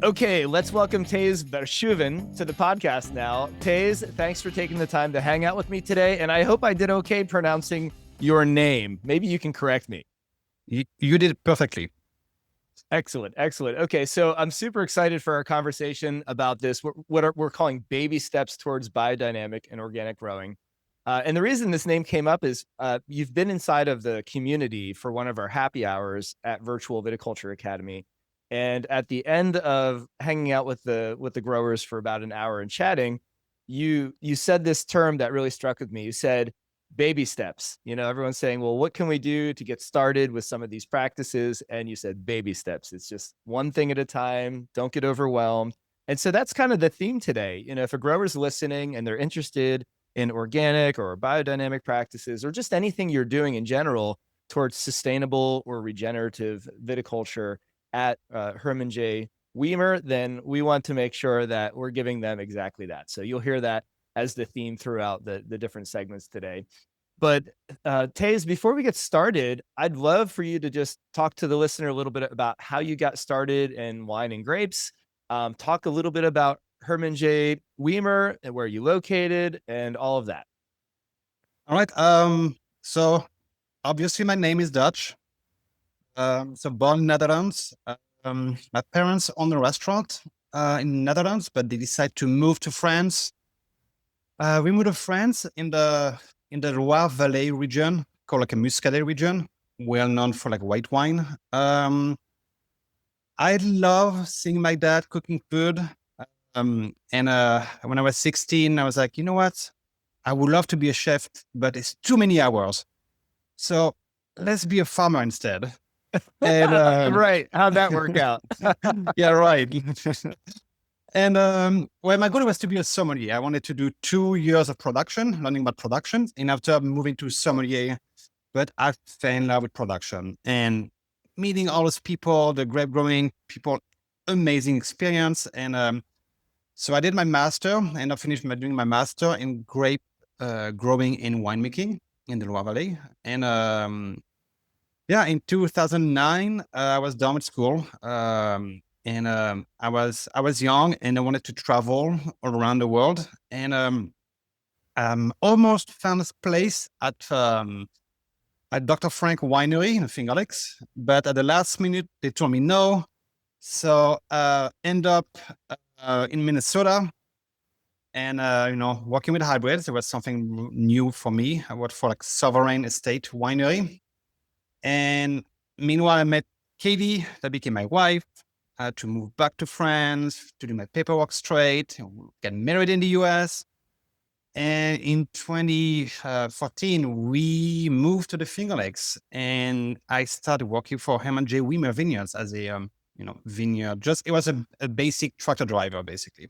Okay, let's welcome Thijs Verschuuren to the podcast now. Taze, thanks for taking the time to hang out with me today, and I hope I did okay pronouncing your name. Maybe you can correct me. You did it perfectly. Excellent, excellent. Okay, so I'm super excited for our conversation about this, what we're calling baby steps towards biodynamic and organic growing. And the reason this name came up is you've been inside of the community for one of our happy hours at Virtual Viticulture Academy. And at the end of hanging out with the growers for about an hour and chatting, you said this term that really struck with me. You said baby steps. You know, everyone's saying, well, what can we do to get started with some of these practices? And you said baby steps. It's just one thing at a time. Don't get overwhelmed. And so that's kind of the theme today. You know, if a grower's listening and they're interested in organic or biodynamic practices, or just anything you're doing in general towards sustainable or regenerative viticulture at Hermann J. Wiemer, then we want to make sure that we're giving them exactly that. So you'll hear that as the theme throughout the different segments today. But Taze, before we get started, I'd love for you to just talk to the listener a little bit about how you got started in wine and grapes. Talk a little bit about Hermann J. Wiemer and where you located and all of that. All right. So obviously my name is Dutch. So born in Netherlands. My parents own a restaurant in Netherlands, but they decided to move to France. We moved to France in the Loire Valley region, called like a Muscadet region, well known for like white wine. I love seeing my dad cooking food. And when I was 16, I was like, you know what? I would love to be a chef, but it's too many hours. So let's be a farmer instead. And right. How'd that work out? yeah, right. And well, my goal was to be a sommelier. I wanted to do 2 years of production, learning about production. And after moving to sommelier, but I fell in love with production and meeting all those people, the grape growing people, amazing experience. And so I did my master, and I finished doing my master in grape growing and winemaking in the Loire Valley. And yeah, in 2009, I was done with school. I was young and I wanted to travel all around the world. And almost found this place at Dr. Frank Winery in Finger Lakes, but at the last minute they told me no. So end up in Minnesota, and working with hybrids. It was something new for me. I worked for like Sovereign Estate Winery, and meanwhile I met Katie, that became my wife. I had to move back to France to do my paperwork straight, get married in the US. And in 2014, we moved to the Finger Lakes, and I started working for Hermann J. Wiemer Vineyards as a vineyard. It was a basic tractor driver, basically.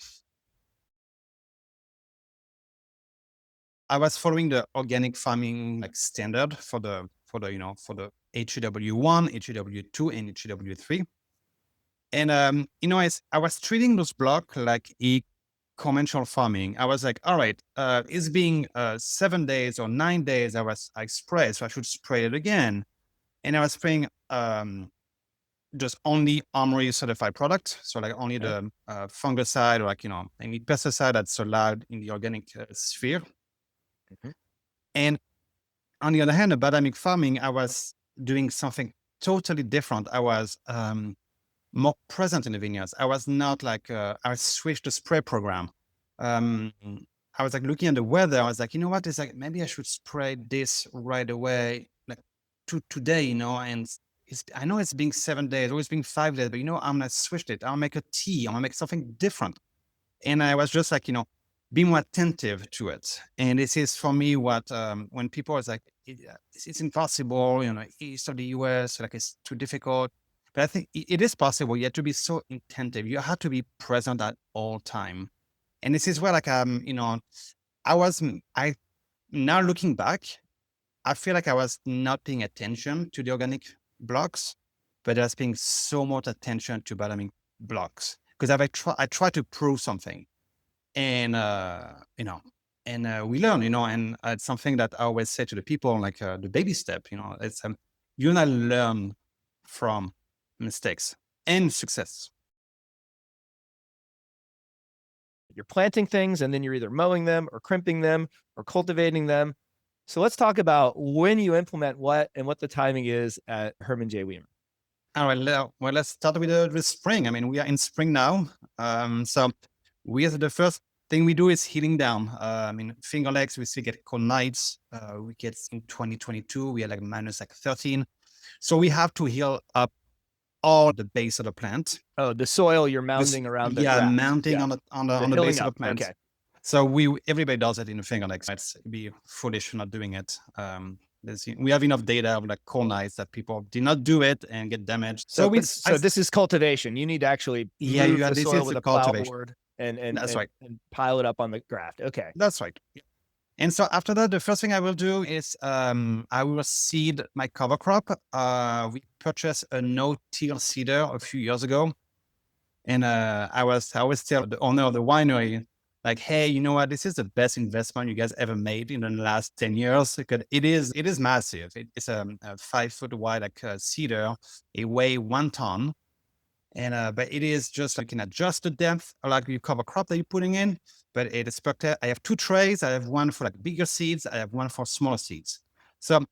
I was following the organic farming like standard for the HEW1, HEW2, and HEW3. And I was treating those blocks like a conventional farming. I was like, all right, it's being 7 days or 9 days. I sprayed, so I should spray it again. And I was spraying just only Armory certified product. So like only the fungicide, or like, any pesticide that's allowed in the organic sphere. Mhm. And on the other hand, the biodynamic farming, I was doing something totally different. I was more present in the vineyards. I was not like, I switched the spray program. I was like looking at the weather. I was like, you know what? It's like, maybe I should spray this right away, like today, and I know it's being 7 days, or it's being 5 days, but I'm going to switch it. I'll make a tea. I'm going to make something different. And I was just like, be more attentive to it. And this is for me what, when people are like, it's impossible, east of the US, like it's too difficult. But I think it is possible. You have to be so attentive. You have to be present at all time. And this is where like, I now looking back, I feel like I was not paying attention to the organic blocks, but I was paying so much attention to biodynamic blocks, because I try to prove something. And we learn, and it's something that I always say to the people, like the baby step, it's you and I learn from mistakes and success. You're planting things and then you're either mowing them or crimping them or cultivating them. So let's talk about when you implement what and what the timing is at Hermann J. Wiemer. All right, well, let's start with spring. I mean, we are in spring now. So the first thing we do is healing down. I mean, Finger Lakes, we still get cold nights. We get in 2022, we are like minus like 13. So we have to heal up all the base of the plant. Oh, the soil you're mounding around the graft. Mounting on the base of the plant. Okay. So everybody does it in the Finger Lakes. It'd be foolish not doing it. We have enough data of like cold nights that people did not do it and get damaged. So this is cultivation. You need to actually move the soil with a plowboard and pile it up on the graft. Okay. That's right. And so after that, the first thing I will do is I will seed my cover crop. We purchased a no-till seeder a few years ago. And I always tell the owner of the winery, like, hey, you know what? This is the best investment you guys ever made in the last 10 years. Because it is massive. It's a 5 foot wide like cedar. It weighs 1 ton. And but it is just like, you can adjust the depth like your cover crop that you're putting in. But it is perfect. I have 2 trays. I have one for like bigger seeds. I have one for smaller seeds. So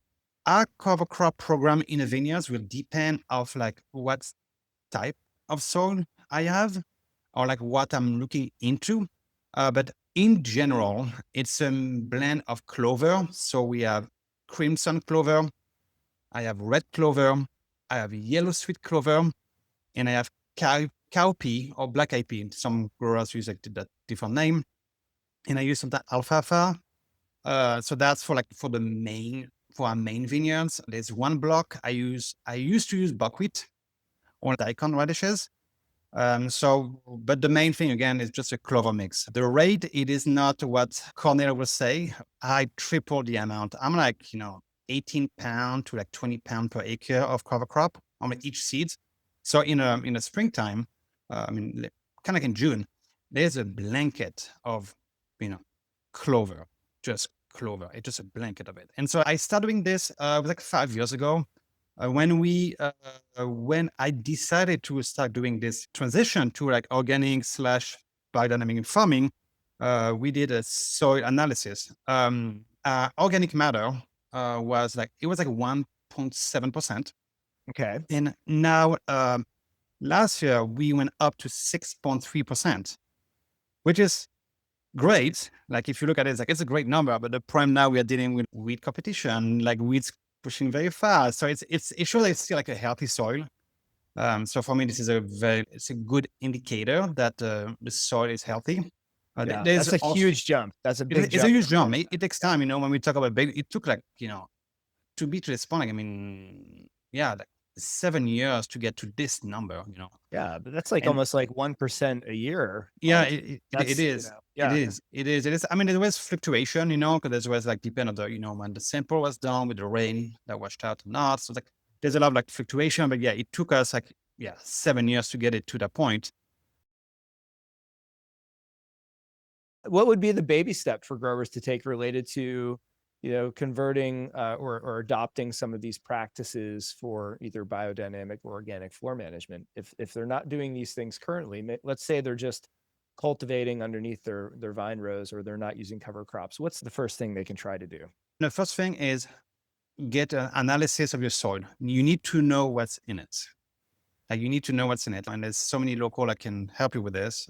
our cover crop program in the vineyards will depend of like what type of soil I have or like what I'm looking into. But in general, it's a blend of clover. So we have crimson clover, I have red clover, I have yellow sweet clover, and I have cowpea or black eyed pea. Some growers use like that different name. And I use some alfalfa. So that's for our main vineyards. There's one block I used to use buckwheat or daikon radishes. But the main thing again is just a clover mix. The rate, it is not what Cornell will say. I triple the amount. I'm like, 18 pound to like 20 pound per acre of cover crop on each seed. So in the springtime, kind of like in June, there's a blanket of, clover, just clover. It's just a blanket of it. And so I started doing this like 5 years ago. When I decided to start doing this transition to like organic / biodynamic farming, we did a soil analysis. Organic matter was like 1.7%. Okay. And now last year we went up to 6.3%, which is great. Like if you look at it, it's a great number, but the problem now we are dealing with weed competition, like weeds pushing very fast. So it's sure that it's still like a healthy soil. So for me, this is it's a good indicator that the soil is healthy. That's a huge jump. That's a big jump. It's a huge jump. It takes time, when we talk about baby, it took like, to be to this point, like 7 years to get to this number, Yeah, but that's like almost like 1% a year. Yeah, it is. It is. I mean, there was fluctuation, because there was like depend on the, when the sample was done with the rain that washed out or not. So like there's a lot of like fluctuation, but yeah, it took us 7 years to get it to that point. What would be the baby step for growers to take related to converting or adopting some of these practices for either biodynamic or organic floor management? If they're not doing these things currently, let's say they're just cultivating underneath their vine rows or they're not using cover crops, what's the first thing they can try to do? The first thing is get an analysis of your soil. You need to know what's in it. Like you need to know what's in it. And there's so many local that can help you with this.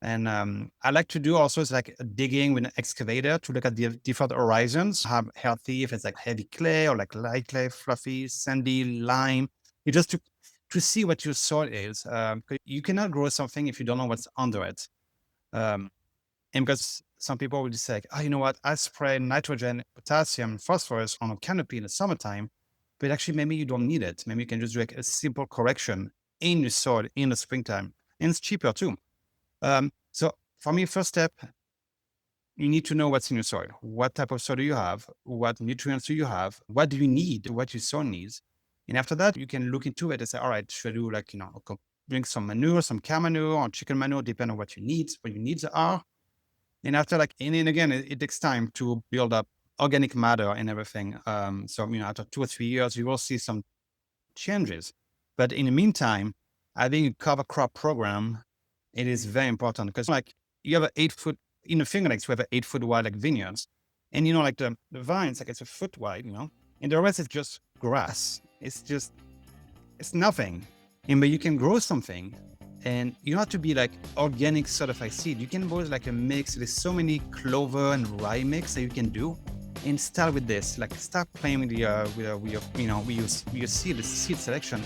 And I like to do also is like digging with an excavator to look at the different horizons, how healthy, if it's like heavy clay or like light clay, fluffy, sandy, lime. You just to see what your soil is. You cannot grow something if you don't know what's under it. And because some people will just say, oh, you know what? I spray nitrogen, potassium, phosphorus on a canopy in the summertime, but actually maybe you don't need it. Maybe you can just do like a simple correction in your soil in the springtime. And it's cheaper too. So for me, first step, you need to know what's in your soil. What type of soil do you have? What nutrients do you have? What do you need? What your soil needs? And after that, you can look into it and say, all right, should I do like, bring some manure, some cow manure or chicken manure, depending on what your needs are. And after and then again, it takes time to build up organic matter and everything. So, after 2 or 3 years, you will see some changes. But in the meantime, having a cover crop program, it is very important because you have an 8 foot in the Finger Lakes, we have an 8 foot wide like vineyards, and like the vines, like it's a foot wide, and the rest is just grass. It's nothing. But you can grow something, and you don't have to be like organic certified seed. You can grow like a mix. There's so many clover and rye mix that you can do, and start with this. Like start playing with your seed selection.